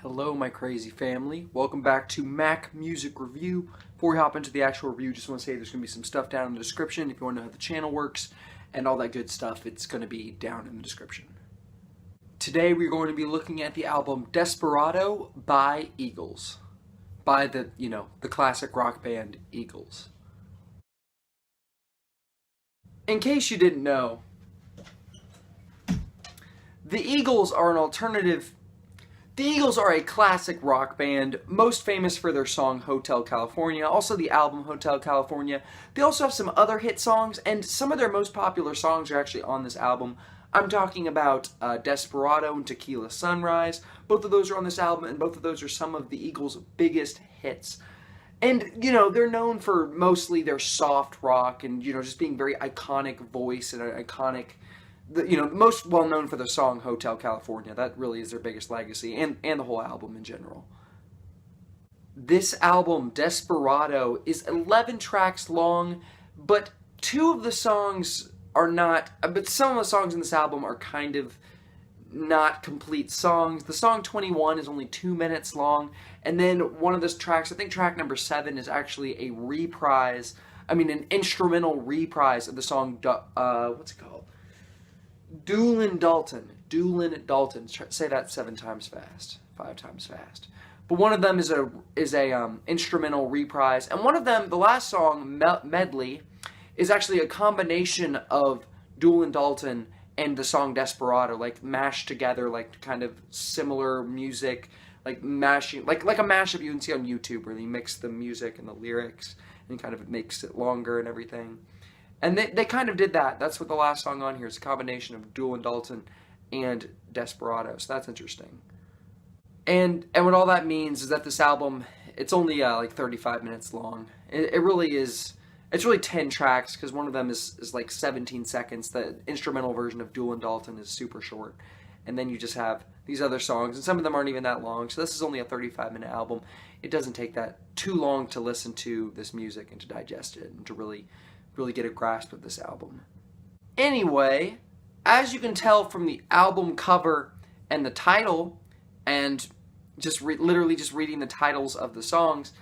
Hello, my crazy family. Welcome back to Mac Music Review. Before we hop into the actual review, just want to say there's going to be some stuff down in the description. If you want to know how the channel works and all that good stuff, it's going to be down in the description. Today we're going to be looking at the album Desperado by Eagles. By the classic rock band Eagles. In case you didn't know, the Eagles are a classic rock band, most famous for their song Hotel California, also the album Hotel California. They also have some other hit songs, and some of their most popular songs are actually on this album. I'm talking about Desperado and Tequila Sunrise. Both of those are on this album, and both of those are some of the Eagles' biggest hits. And, they're known for mostly their soft rock and, just being very iconic voice and an iconic... most well known for the song Hotel California. That really is their biggest legacy, and the whole album in general. This album, Desperado, is 11 tracks long, but some of the songs in this album are kind of not complete songs. The song 21 is only 2 minutes long, and then one of those tracks, I think track number 7, is actually an instrumental reprise of the song, what's it called? Doolin Dalton. Say that 7 times fast, 5 times fast. But one of them is a instrumental reprise, and one of them, the last song, Medley, is actually a combination of Doolin Dalton and the song Desperado, like mashed together, like kind of similar music, like mashing, like a mashup you can see on YouTube, where they mix the music and the lyrics and kind of makes it longer and everything. And they kind of did that. That's what the last song on here is, a combination of Doolin Dalton and Desperado. So that's interesting. And what all that means is that this album, it's only like 35 minutes long. It really is. It's really 10 tracks, because one of them is like 17 seconds. The instrumental version of Doolin Dalton is super short. And then you just have these other songs, and some of them aren't even that long. So this is only a 35-minute album. It doesn't take that too long to listen to this music and to digest it and to really get a grasp of this album. Anyway, as you can tell from the album cover and the title, and literally just reading the titles of the songs,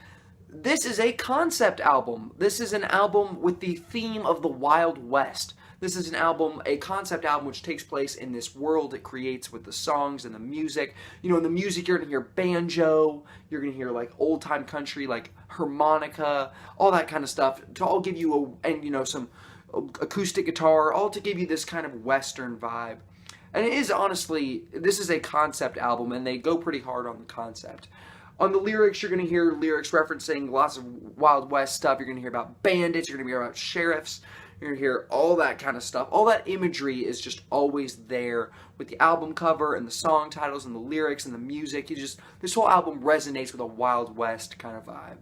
this is a concept album. This is an album with the theme of the Wild West. This is a concept album which takes place in this world it creates with the songs and the music. In the music you're going to hear banjo, you're going to hear like old-time country, like harmonica, all that kind of stuff, to all give you some acoustic guitar, all to give you this kind of Western vibe. And it is, honestly, this is a concept album, and they go pretty hard on the concept. On the lyrics, you're going to hear lyrics referencing lots of Wild West stuff. You're going to hear about bandits, you're going to hear about sheriffs, you're going to hear all that kind of stuff. All that imagery is just always there with the album cover and the song titles and the lyrics and the music. This whole album resonates with a Wild West kind of vibe.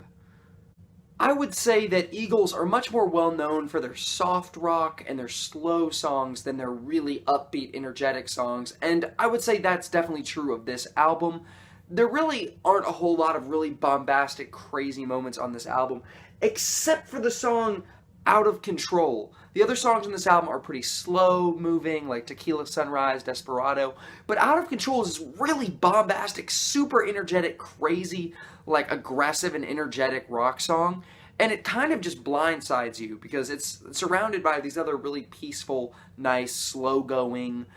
I would say that Eagles are much more well known for their soft rock and their slow songs than their really upbeat, energetic songs, and I would say that's definitely true of this album. There really aren't a whole lot of really bombastic, crazy moments on this album, except for the song Out of Control. The other songs on this album are pretty slow moving, like Tequila Sunrise, Desperado, but Out of Control is this really bombastic, super energetic, crazy, like aggressive and energetic rock song, and it kind of just blindsides you because it's surrounded by these other really peaceful, nice, slow-going,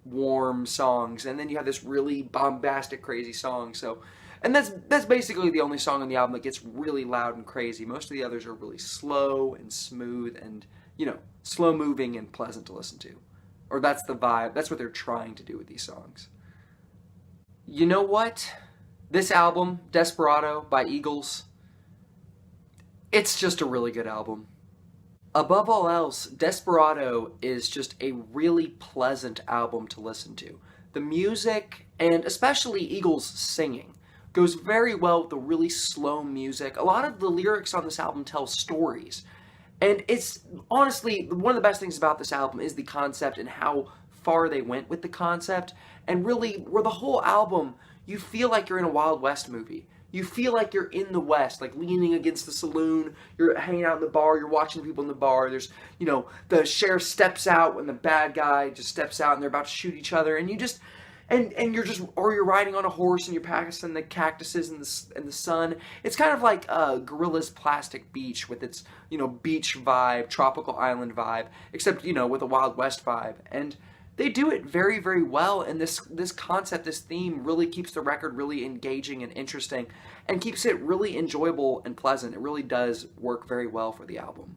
warm songs, and then you have this really bombastic, crazy song. And that's basically the only song on the album that gets really loud and crazy. Most of the others are really slow and smooth and, slow moving and pleasant to listen to. Or that's the vibe. That's what they're trying to do with these songs. You know what? This album, Desperado by Eagles, it's just a really good album. Above all else, Desperado is just a really pleasant album to listen to. The music, and especially Eagles' singing, goes very well with the really slow music. A lot of the lyrics on this album tell stories. And it's honestly, one of the best things about this album is the concept and how far they went with the concept. And really, where the whole album, you feel like you're in a Wild West movie. You feel like you're in the West, like leaning against the saloon, you're hanging out in the bar, you're watching people in the bar, there's, the sheriff steps out when the bad guy just steps out and they're about to shoot each other, and and you're just, or you're riding on a horse and you're passing the cactuses and the sun. It's kind of like Gorilla's Plastic Beach with its, you know, beach vibe, tropical island vibe, except, you know, with a Wild West vibe. And they do it very, very well, and this concept, this theme, really keeps the record really engaging and interesting, and keeps it really enjoyable and pleasant. It really does work very well for the album.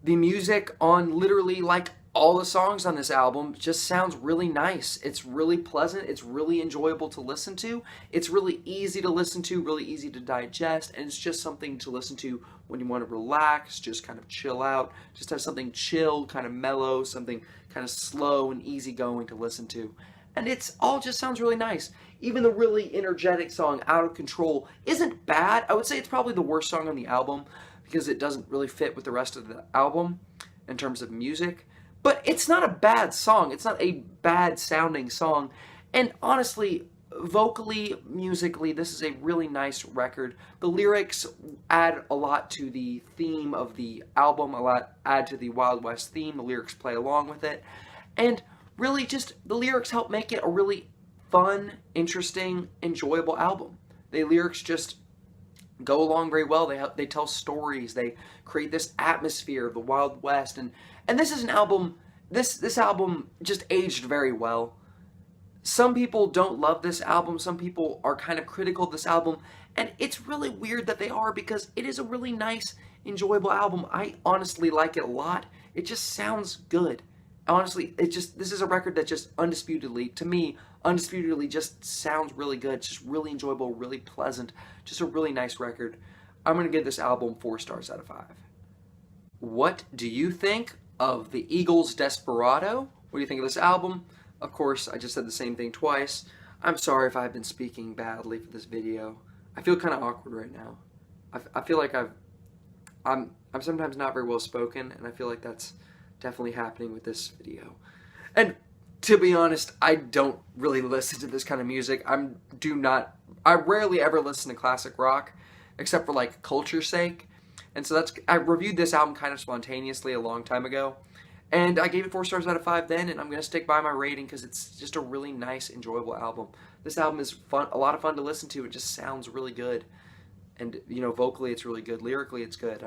The music on literally like all the songs on this album just sounds really nice. It's really pleasant. It's really enjoyable to listen to. It's really easy to listen to, really easy to digest, and it's just something to listen to when you want to relax, just kind of chill out, just have something chill, kind of mellow, something kind of slow and easygoing to listen to. And it's all just sounds really nice. Even the really energetic song, Out of Control, isn't bad. I would say it's probably the worst song on the album because it doesn't really fit with the rest of the album in terms of music. But it's not a bad song. It's not a bad sounding song. And honestly, vocally, musically, this is a really nice record. The lyrics add a lot to the theme of the album, a lot add to the Wild West theme. The lyrics play along with it. And really just the lyrics help make it a really fun, interesting, enjoyable album. The lyrics just go along very well. They tell stories. They create this atmosphere of the Wild West, and this is an album. This album just aged very well. Some people don't love this album. Some people are kind of critical of this album, and it's really weird that they are because it is a really nice, enjoyable album. I honestly like it a lot. It just sounds good. Honestly, this is a record that just undisputedly, to me, undisputedly just sounds really good. It's just really enjoyable, really pleasant, just a really nice record. I'm going to give this album 4 stars out of 5. What do you think of the Eagles' Desperado? What do you think of this album? Of course, I just said the same thing twice. I'm sorry if I've been speaking badly for this video. I feel kind of awkward right now. I feel like I'm sometimes not very well spoken, and I feel like that's definitely happening with this video. And to be honest, I don't really listen to this kind of music. I rarely ever listen to classic rock, except for like culture's sake. And so I reviewed this album kind of spontaneously a long time ago, and I gave it 4 stars out of 5 then, and I'm going to stick by my rating because it's just a really nice, enjoyable album. This album is fun, a lot of fun to listen to. It just sounds really good, and you know, vocally it's really good, lyrically it's good.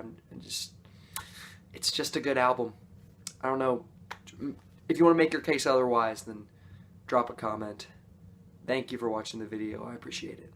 It's just a good album. I don't know. If you want to make your case otherwise, then drop a comment. Thank you for watching the video. I appreciate it.